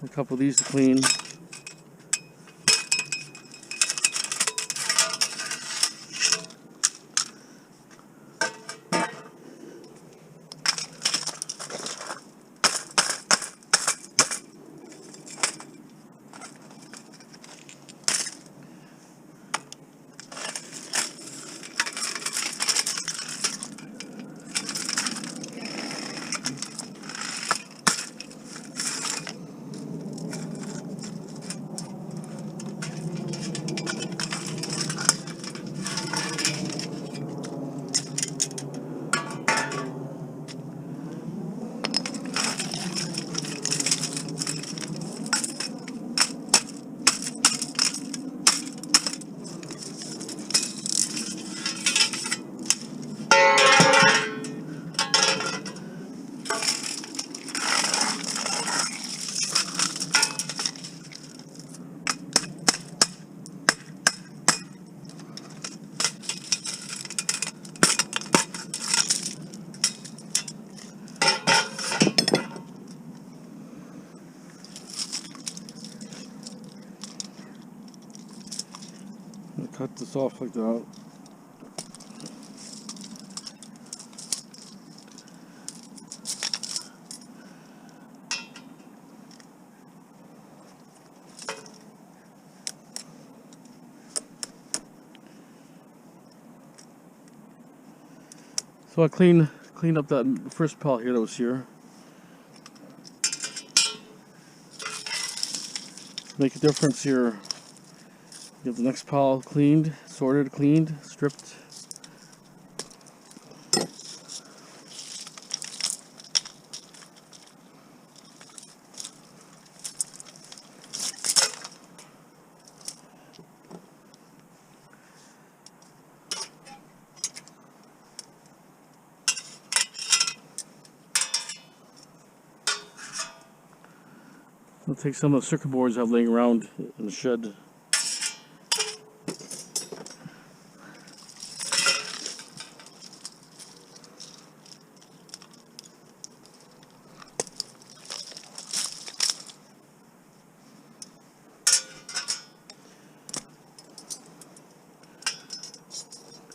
A couple of these to clean. Cut this off like that. So I cleaned up that first pallet here that was here. Make a difference here. You have the next pile cleaned, sorted, cleaned, stripped. I'll take some of the circuit boards I have laying around in the shed.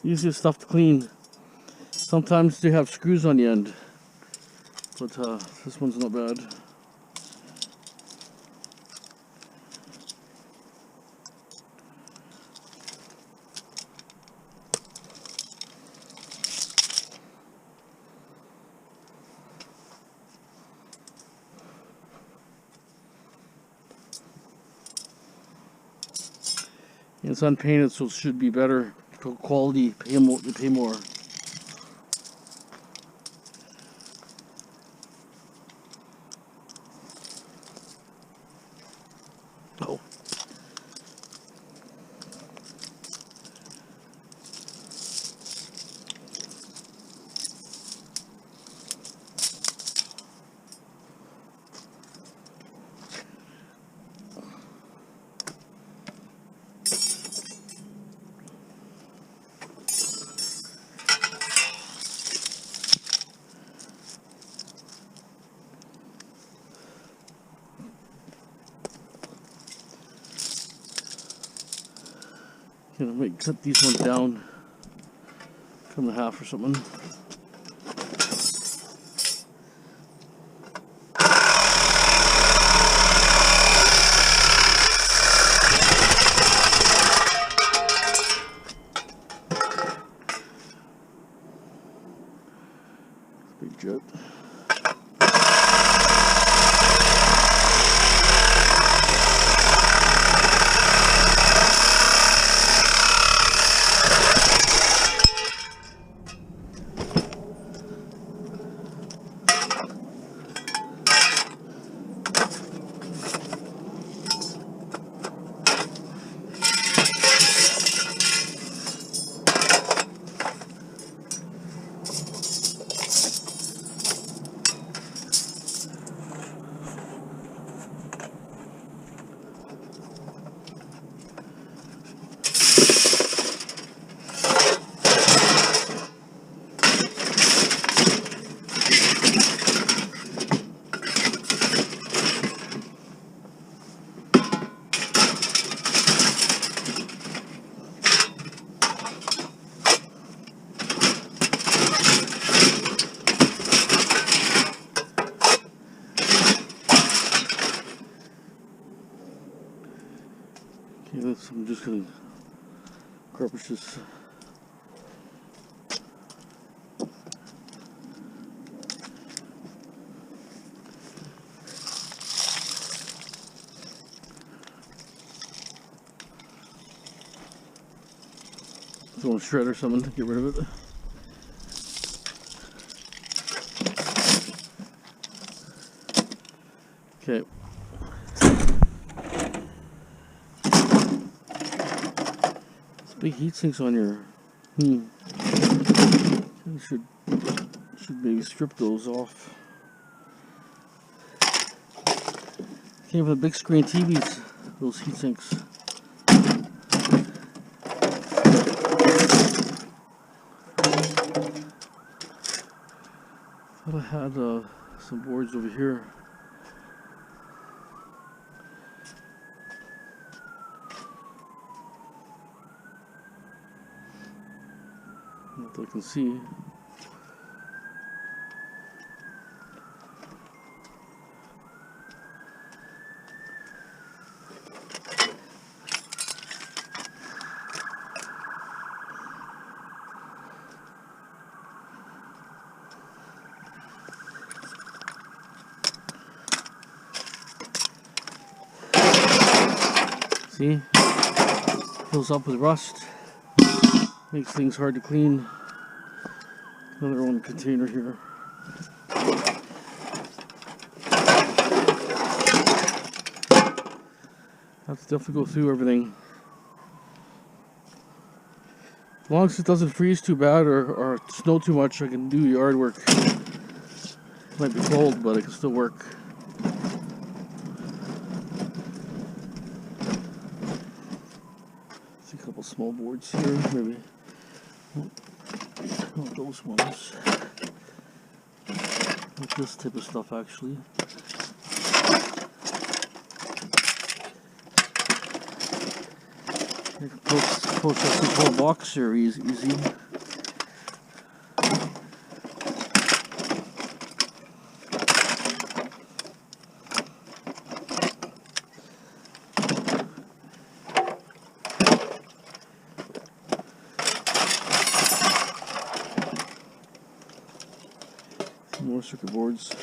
Easier stuff to clean. Sometimes they have screws on the end, but this one's not bad. It's unpainted, so it should be better quality. Pay more. Oh. Gonna cut these ones down, cut them in half or something. Big jet. just kidding. Cartridges. Throw a shred or something to get rid of it. Okay. It's big heat sinks on your. You should maybe strip those off. Came with the big screen TVs. Those heat sinks. I had some boards over here. Not that I can see. See? Fills up with rust. Makes things hard to clean. Another one container here. Have to definitely go through everything. As long as it doesn't freeze too bad or snow too much, I can do yard work. It might be cold, but it can still work. See a couple small boards here, maybe. Not those ones. Like this type of stuff, actually. You can process this whole box here easy. More circuit boards.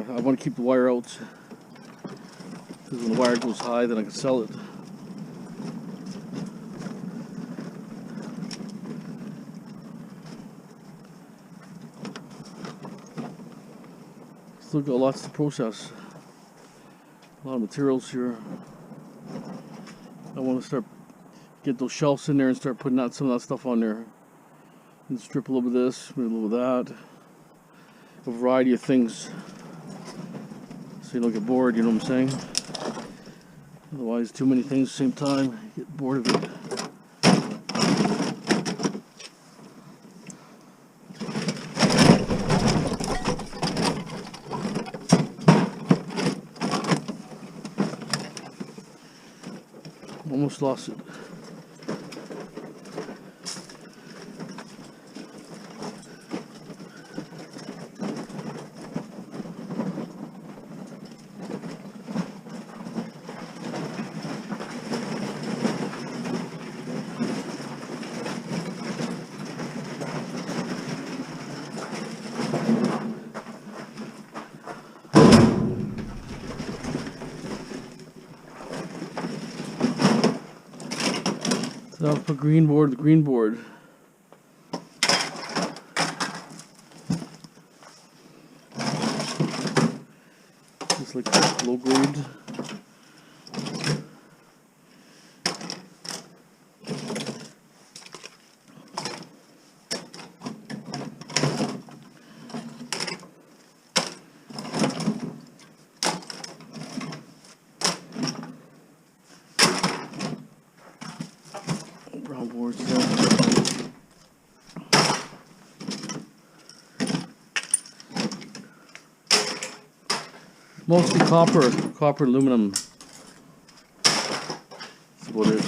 I want to keep the wire out, because when the wire goes high, then I can sell it. Still got lots to process. A lot of materials here. I want to start get those shelves in there and start putting out some of that stuff on there. And strip a little bit of this, maybe a little of that. A variety of things. So you don't get bored, you know what I'm saying? Otherwise, too many things at the same time, you get bored of it. Almost lost it. So I'll put green board with green board. Just like that, low grade. Brown boards there. Mostly copper, aluminum. That's what it is.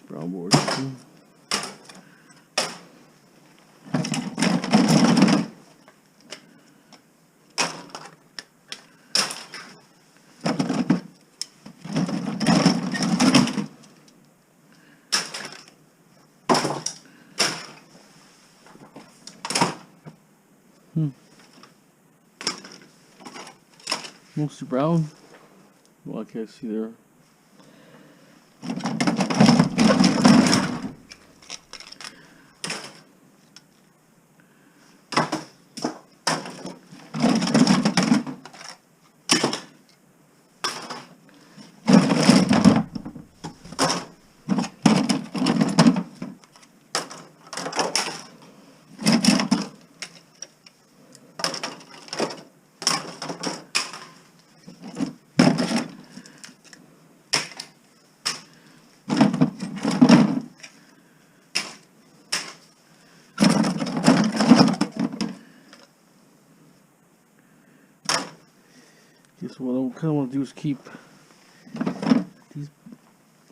Brown board. Mostly brown. Well, I can't see there. So what I kind of want to do is keep these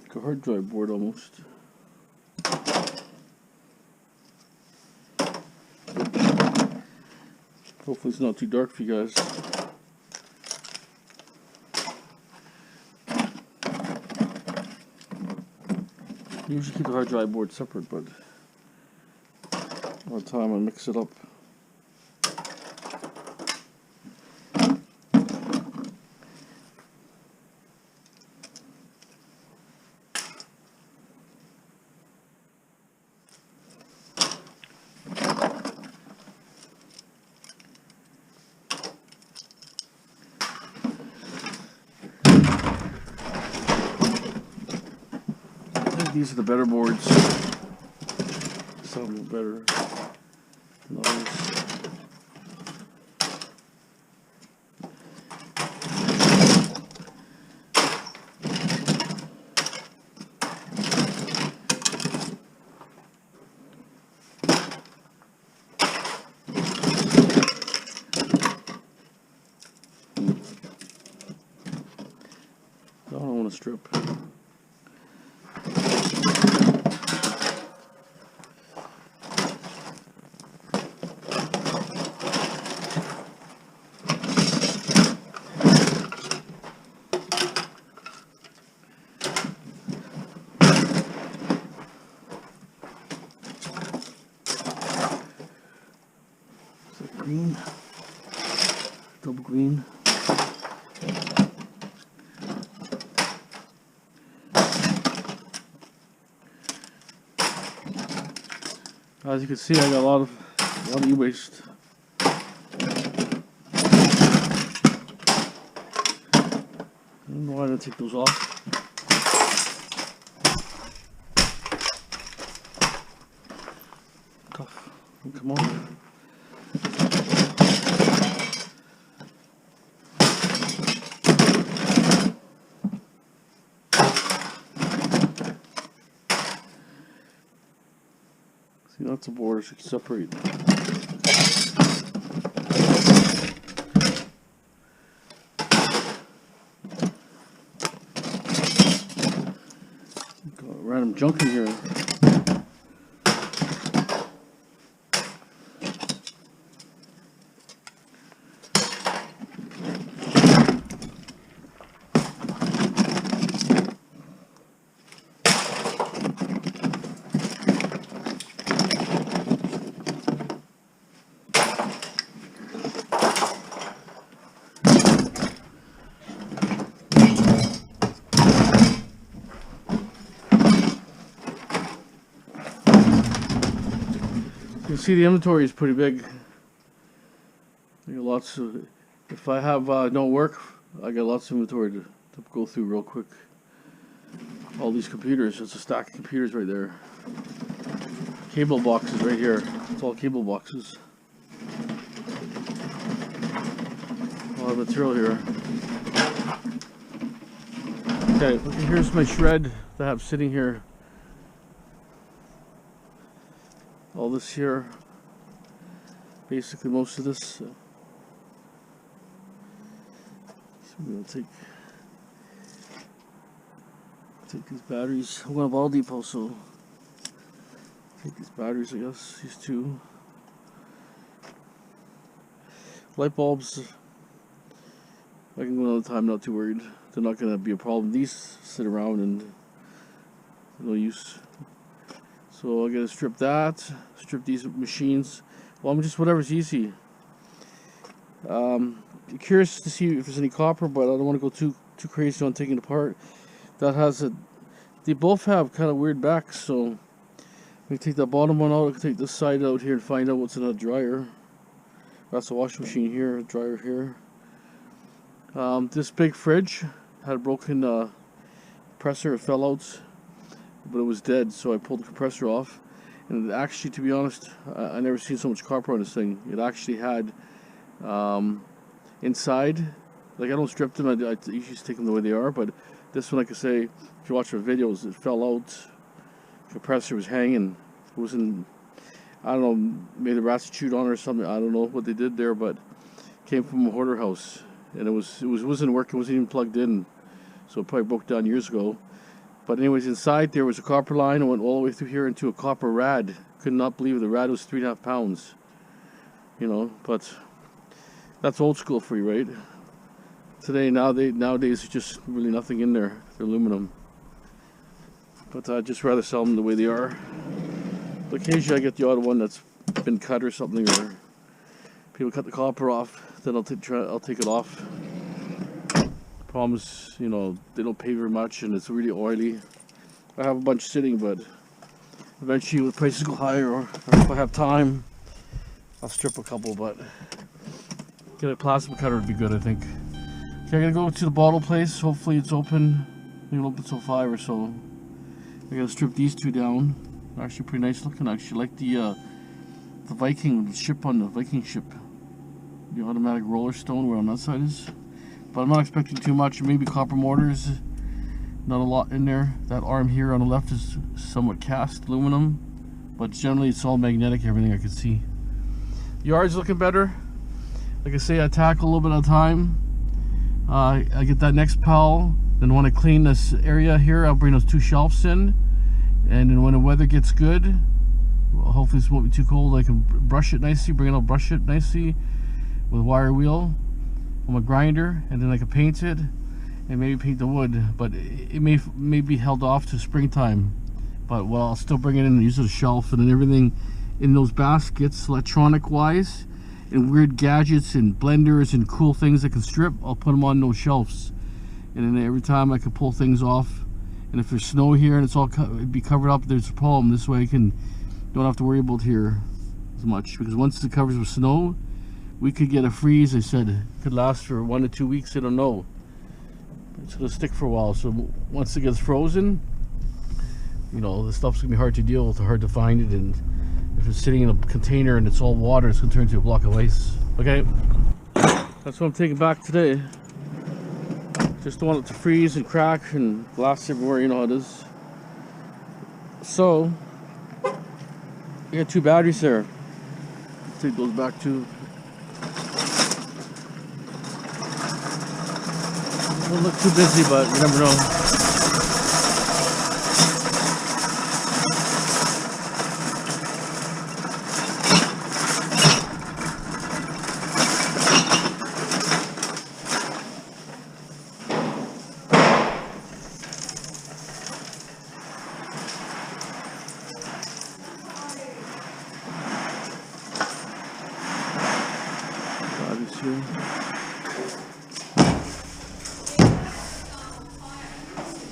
like a hard drive board almost. Hopefully it's not too dark for you guys. I usually keep the hard drive board separate, but all the time I mix it up. These are the better boards. Some are better than others. I don't want to strip. Green, double green. As you can see, I got a lot of e-waste. I don't know why I didn't take those off. Tough. Come on. See, lots of borders you can separate. Got random junk in here. You can see the inventory is pretty big. I got lots of, if I have no work, I got lots of inventory to go through real quick. All these computers, it's a stack of computers right there. Cable boxes right here. It's all cable boxes. A lot of material here. Okay, here's my shred that I have sitting here. All this here, basically most of this. So we're gonna take these batteries. I'm going to Blvd depot, so take these batteries, I guess, these two. Light bulbs, I can go another time, not too worried. They're not going to be a problem. These sit around and no use. So I'm going to strip that, strip these machines. Well, I'm just whatever's easy. Curious to see if there's any copper, but I don't want to go too crazy on taking it apart. That has a, they both have kind of weird backs, so we take the bottom one out, I can take this side out here and find out what's in that dryer. That's a washing machine here, a dryer here. This big fridge had a broken compressor. It fell out, but it was dead, so I pulled the compressor off. And it actually, to be honest, I never seen so much copper on this thing. It actually had inside, like I don't strip them, I usually take them the way they are, but this one, like I say, if you watch our videos, it fell out. The compressor was hanging. It wasn't, I don't know, maybe the rats chewed on it or something. I don't know what they did there, but it came from a hoarder house, and it wasn't working. It wasn't even plugged in, so it probably broke down years ago. But anyways, inside there was a copper line. It went all the way through here into a copper rad. Could not believe it. The rad was 3.5 pounds. You know, but that's old school for you, right? Nowadays there's just really nothing in there. They're aluminum. But I'd just rather sell them the way they are. But occasionally I get the odd one that's been cut or something, or people cut the copper off, then I'll take it off. Problem is, you know, they don't pay very much and it's really oily. I have a bunch sitting, but eventually when prices go higher, or if I have time, I'll strip a couple, but get a plasma cutter would be good, I think. Okay, I'm gonna go to the bottle place. Hopefully it's open. Maybe it'll open till 5 or so. I gotta strip these two down. They're actually pretty nice looking. I actually like the Viking, the ship on the Viking ship. The automatic roller stone where on that side is. But I'm not expecting too much. Maybe copper mortars. Not a lot in there. That arm here on the left is somewhat cast aluminum. But generally it's all magnetic, everything I can see. The yard's looking better. Like I say, I tackle a little bit at a time. I get that next pile. Then when I clean this area here, I'll bring those 2 shelves in. And then when the weather gets good, well, hopefully this won't be too cold, I can brush it nicely, brush it nicely with a wire wheel on my grinder, and then I can paint it and maybe paint the wood. But it may be held off to springtime. But well, I'll still bring it in and use it as a shelf, and then everything in those baskets, electronic wise, and weird gadgets and blenders and cool things I can strip, I'll put them on those shelves. And then every time I can pull things off. And if there's snow here and it's all be covered up, there's a problem. This way I don't have to worry about here as much, because once it covers with snow, we could get a freeze. I said it could last for 1 to 2 weeks. I don't know. It's gonna stick for a while. So once it gets frozen, you know, the stuff's gonna be hard to deal with, hard to find it. And if it's sitting in a container and it's all water, it's gonna turn into a block of ice. Okay, that's what I'm taking back today. Just don't want it to freeze and crack and glass everywhere, you know how it is. So, I got 2 batteries there. Take those back too. Won't look too busy, but you never know.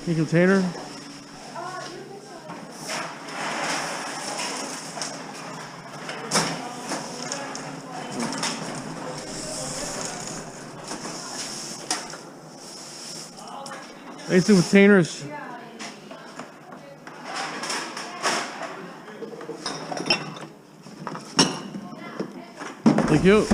Any container? Anything with containers? Thank you.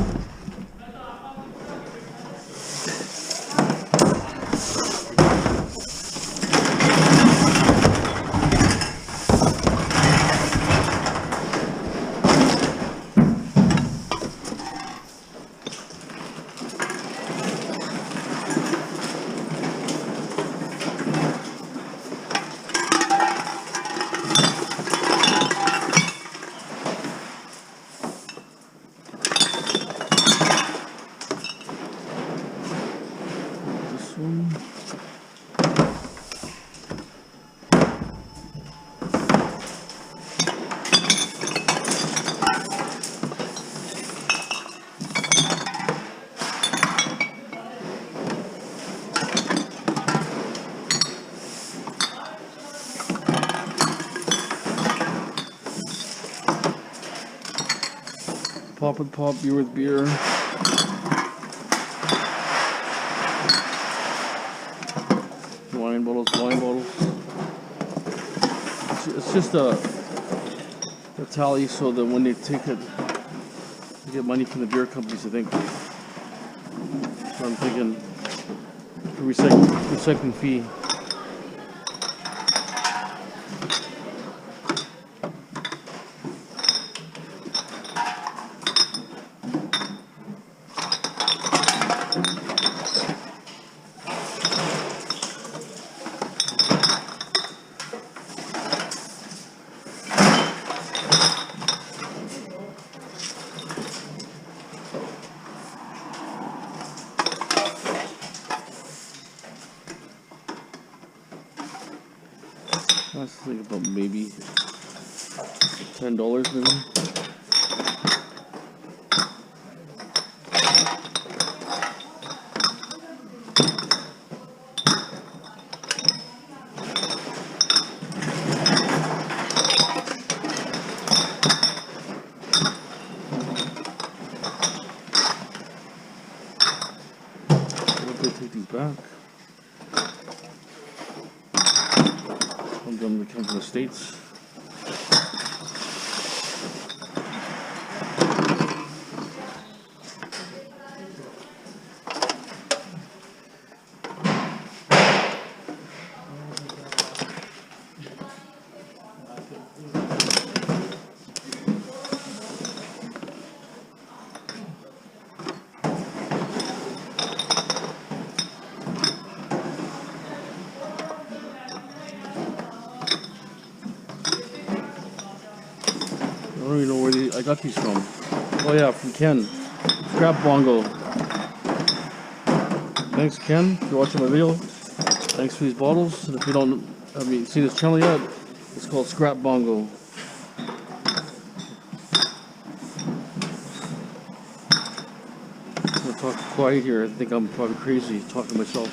pop with pop, beer with beer. Wine bottles, wine bottles. It's just a tally so that when they take it, they get money from the beer companies, I think. So I'm thinking recycling fee. I was thinking about maybe $10 maybe. I'll go take these back. Some of them that come from the States. I don't even know where I got these from. Oh yeah, from Ken. Scrap Bongo. Thanks Ken for watching my video. Thanks for these bottles. And if you haven't seen this channel yet, it's called Scrap Bongo. I'm gonna talk quiet here. I think I'm probably crazy talking to myself.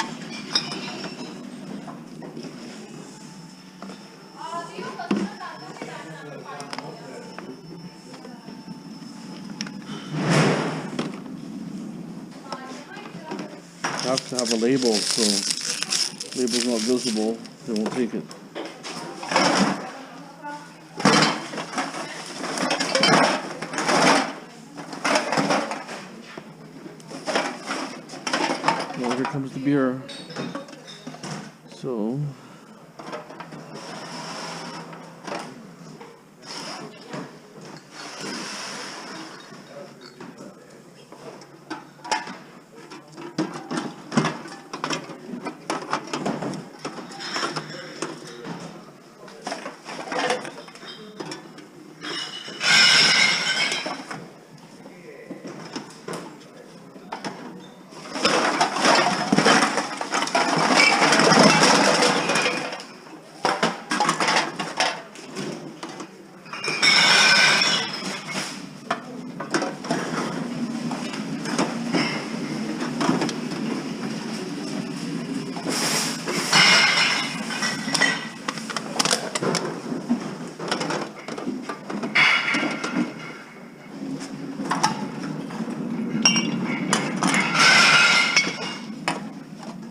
Have to have a label, so label's not visible, they won't take it. Well, here comes the beer. So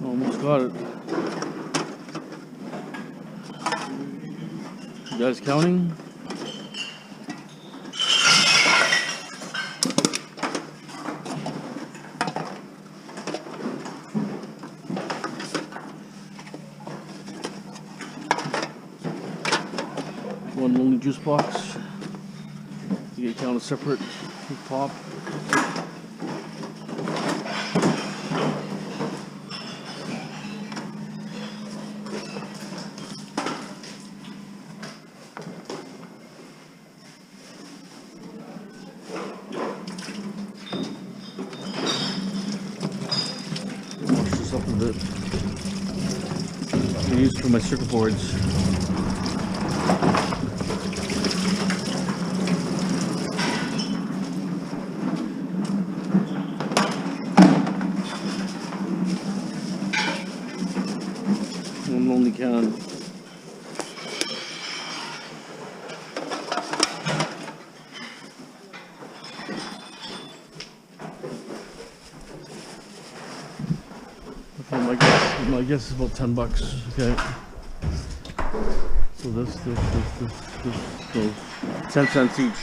almost got it. You guys counting? One lonely juice box. You get counted separate with pop. Wash this up a bit. I use it for my circuit boards. One only can. So my guess is about 10 bucks. Okay. So this goes 10 cents each.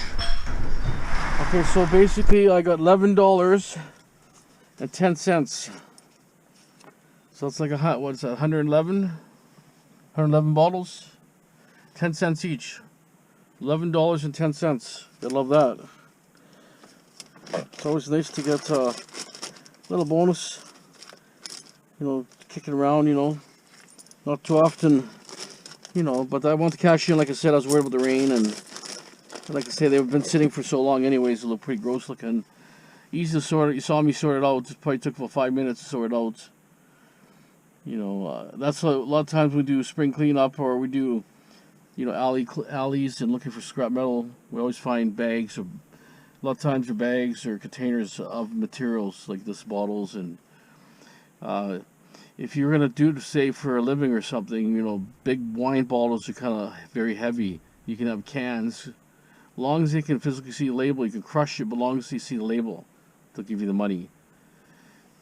Okay, so basically I got $11.10. So it's like what's that? 111 bottles, 10 cents each. $11.10. I love that. It's always nice to get a little bonus. You know, kicking around. You know, not too often. You know, but I want to cash in. Like I said, I was worried about the rain, and like I say, they've been sitting for so long anyways, they look pretty gross looking. Easy to sort it. You saw me sort it out. It probably took about 5 minutes to sort it out. You know, that's a lot of times we do spring cleanup, or we do, you know, alleys and looking for scrap metal. We always find bags, or a lot of times they're bags or containers of materials like this, bottles. And if you're gonna do to say for a living or something, you know, big wine bottles are kind of very heavy. You can have cans. As long as you can physically see the label, you can crush it, but as long as you see the label, they'll give you the money.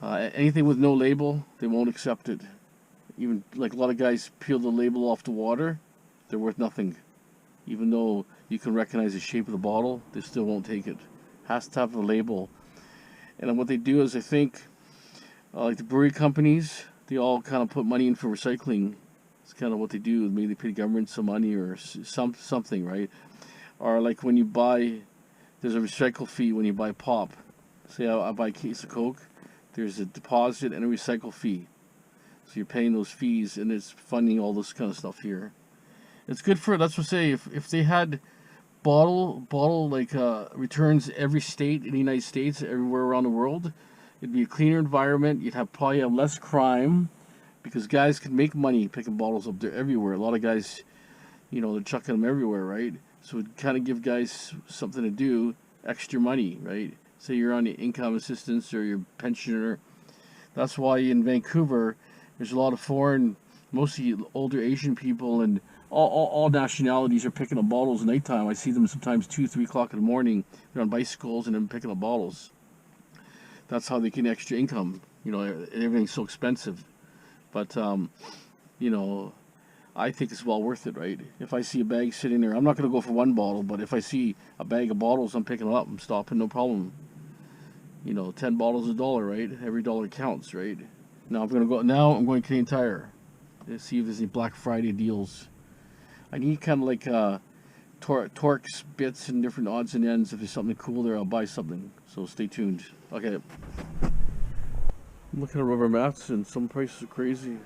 Anything with no label, they won't accept it. Even like a lot of guys peel the label off the water, they're worth nothing. Even though you can recognize the shape of the bottle, they still won't take it. Has to have a label. And then what they do is, I think, like the brewery companies, they all kind of put money in for recycling. It's kind of what they do. Maybe they pay the government some money or something, right? Or like when you buy, there's a recycle fee when you buy pop. Say I buy a case of Coke, there's a deposit and a recycle fee. So you're paying those fees, and it's funding all this kind of stuff here. It's good for, that's what I say, if they had bottle like returns every state in the United States, everywhere around the world, it'd be a cleaner environment. You'd probably have less crime, because guys can make money picking bottles up there everywhere. A lot of guys, you know, they're chucking them everywhere, right? So it'd kind of give guys something to do, extra money, right? Say you're on the income assistance or you're a pensioner. That's why in Vancouver, there's a lot of foreign, mostly older Asian people, and all nationalities are picking up bottles at nighttime. I see them sometimes 2, 3 o'clock in the morning. They're on bicycles and then picking up bottles. That's how they get extra income. You know, everything's so expensive. But, you know, I think it's well worth it, right? If I see a bag sitting there, I'm not going to go for one bottle, but if I see a bag of bottles, I'm picking them up. I'm stopping, no problem. You know, 10 bottles $1, right? Every dollar counts, right? Now I'm going Canadian Tire to see if there's any Black Friday deals. I need kind of like Torx bits and different odds and ends. If there's something cool there, I'll buy something. So stay tuned. Okay. I'm looking at rubber mats, and some prices are crazy.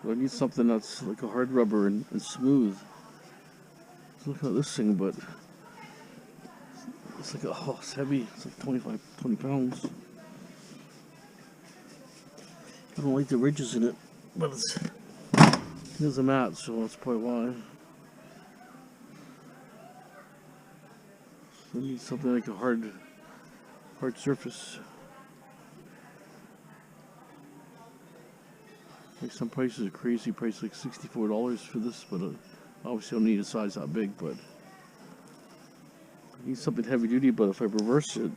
But I need something that's like a hard rubber and smooth. I was looking at this thing, but it's like, oh, it's heavy. It's like 20 pounds. I don't like the ridges in it, but there's a mat, so that's probably why. So I need something like a hard surface. Like some prices are crazy price, like $64 for this, but obviously I don't need a size that big, but I need something heavy duty. But if I reverse it,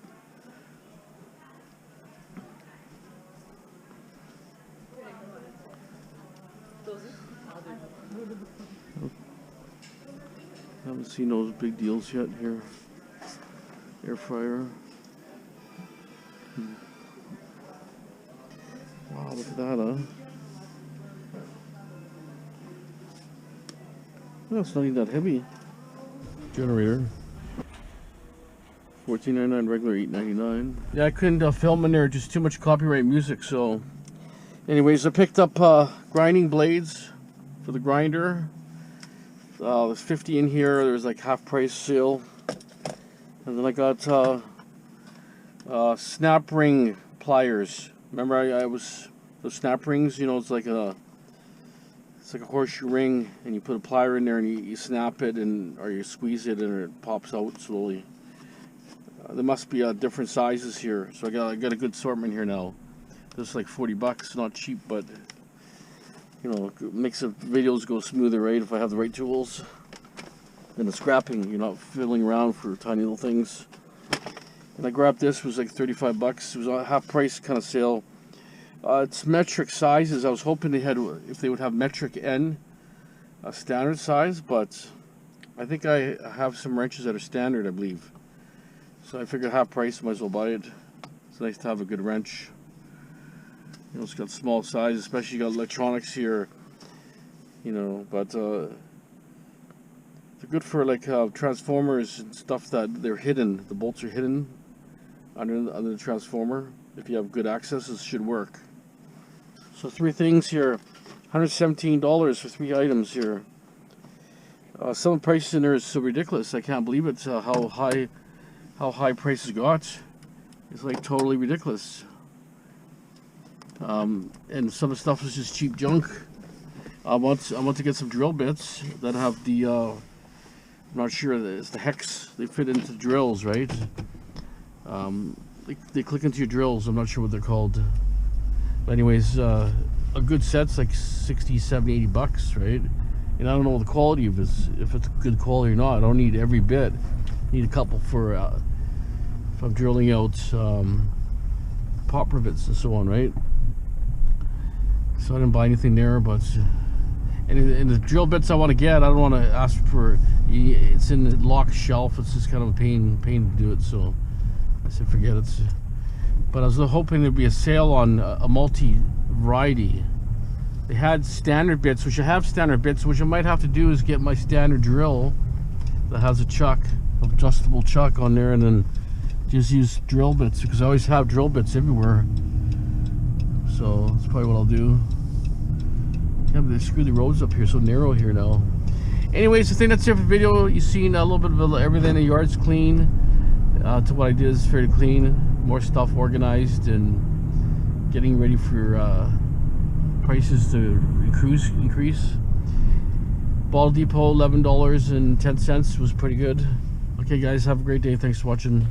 I haven't seen those big deals yet here. Air fryer. Wow, look at that, huh? Well, it's not even that heavy. Generator. $14.99 regular, $8.99. Yeah, I couldn't film in there, just too much copyright music. So, anyways, I picked up grinding blades for the grinder. There's 50 in here. There's like half price sale. And then I got snap ring pliers. Remember, I was the snap rings. You know, it's like a horseshoe ring, and you put a plier in there, and you snap it, or you squeeze it, and it pops out slowly. There must be different sizes here, so I got a good assortment here now. This is like 40 bucks, not cheap, but you know, it makes the videos go smoother, right? If I have the right tools. Then the scrapping, you're not fiddling around for tiny little things. And I grabbed this, it was like 35 bucks. It was a half price kind of sale. It's metric sizes. I was hoping if they would have metric and a standard size, but I think I have some wrenches that are standard, I believe. So I figured half price, might as well buy it. It's nice to have a good wrench. You know, it's got small size, especially you got electronics here. You know, but they're good for like transformers and stuff that they're hidden. The bolts are hidden under the transformer. If you have good access, it should work. So 3 things here, $117 for 3 items here. Some of the prices in there is so ridiculous. I can't believe it. How high prices got. It's like totally ridiculous. And some of the stuff is just cheap junk. I want to get some drill bits that have the I'm not sure, it's the hex. They fit into drills, right? They click into your drills. I'm not sure what they're called. But anyways, a good set's like 60, 70, 80 bucks, right? And I don't know what the quality of is, if it's good quality or not. I don't need every bit. I need a couple for if I'm drilling out pop rivets and so on, right? So I didn't buy anything there, but and the drill bits I want to get, I don't want to ask for. It's in the locked shelf. It's just kind of a pain to do it. So I said forget it. But I was hoping there'd be a sale on a multi-variety. They had standard bits, which I have standard bits. Which I might have to do is get my standard drill that has a chuck, adjustable chuck on there, and then just use drill bits, because I always have drill bits everywhere. So that's probably what I'll do. Yeah, but they screw the roads up here, so narrow here now. Anyways, I think that's it for the video. You've seen a little bit of everything. The yard's clean. To what I did is fairly clean. More stuff organized and getting ready for prices to increase. Ball Depot, $11.10 was pretty good. Okay guys, have a great day. Thanks for watching.